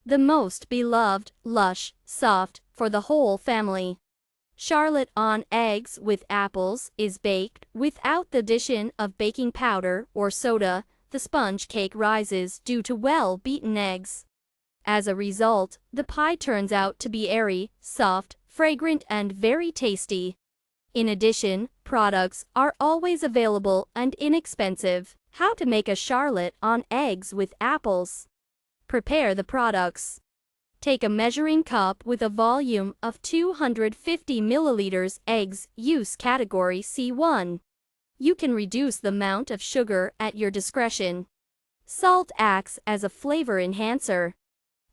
The most beloved, lush, soft, for the whole family. Charlotte on eggs with apples is baked without the addition of baking powder or soda. The sponge cake rises due to well-beaten eggs. As a result, the pie turns out to be airy, soft, fragrant, and very tasty. In addition, products are always available and inexpensive. How to make a charlotte on eggs with apples. Prepare the products. Take a measuring cup with a volume of 250 milliliters. Eggs, use category C1. You can reduce the amount of sugar at your discretion. Salt acts as a flavor enhancer.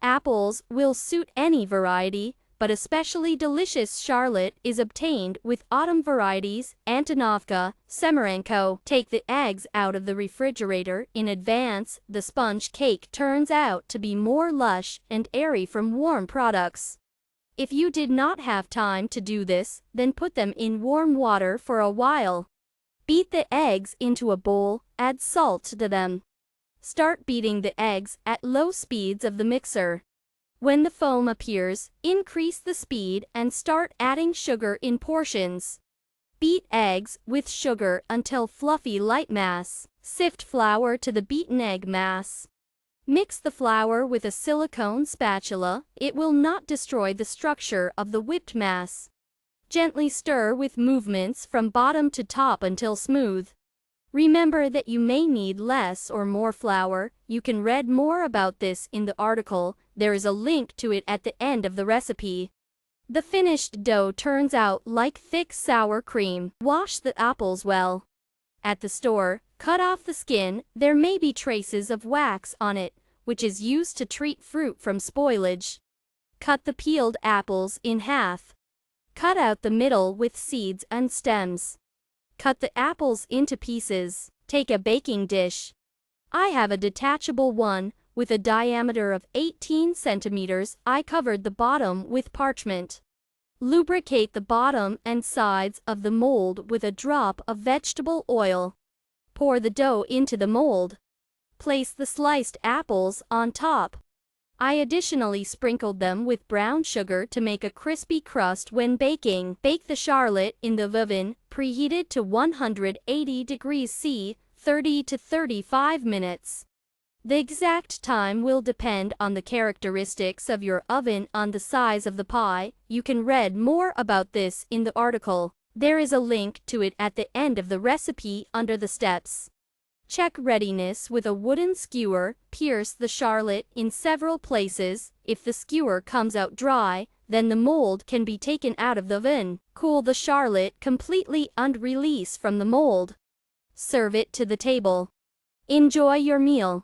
Apples will suit any variety, but especially delicious charlotte is obtained with autumn varieties, Antonovka, Semerenko. Take the eggs out of the refrigerator in advance. The sponge cake turns out to be more lush and airy from warm products. If you did not have time to do this, then put them in warm water for a while. Beat the eggs into a bowl, add salt to them. Start beating the eggs at low speeds of the mixer. When the foam appears, increase the speed and start adding sugar in portions. Beat eggs with sugar until fluffy light mass. Sift flour to the beaten egg mass. Mix the flour with a silicone spatula. It will not destroy the structure of the whipped mass. Gently stir with movements from bottom to top until smooth. Remember that you may need less or more flour. You can read more about this in the article. There is a link to it at the end of the recipe. The finished dough turns out like thick sour cream. Wash the apples well. At the store, cut off the skin. There may be traces of wax on it, which is used to treat fruit from spoilage. Cut the peeled apples in half. Cut out the middle with seeds and stems. Cut the apples into pieces. Take a baking dish. I have a detachable one with a diameter of 18 centimeters. I covered the bottom with parchment. Lubricate the bottom and sides of the mold with a drop of vegetable oil. Pour the dough into the mold. Place the sliced apples on top. I additionally sprinkled them with brown sugar to make a crispy crust when baking. Bake the charlotte in the oven, preheated to 180 degrees C, 30 to 35 minutes. The exact time will depend on the characteristics of your oven and the size of the pie. You can read more about this in the article. There is a link to it at the end of the recipe under the steps. Check readiness with a wooden skewer. Pierce the charlotte in several places. If the skewer comes out dry, then the mold can be taken out of the oven. Cool the charlotte completely and release from the mold. Serve it to the table. Enjoy your meal.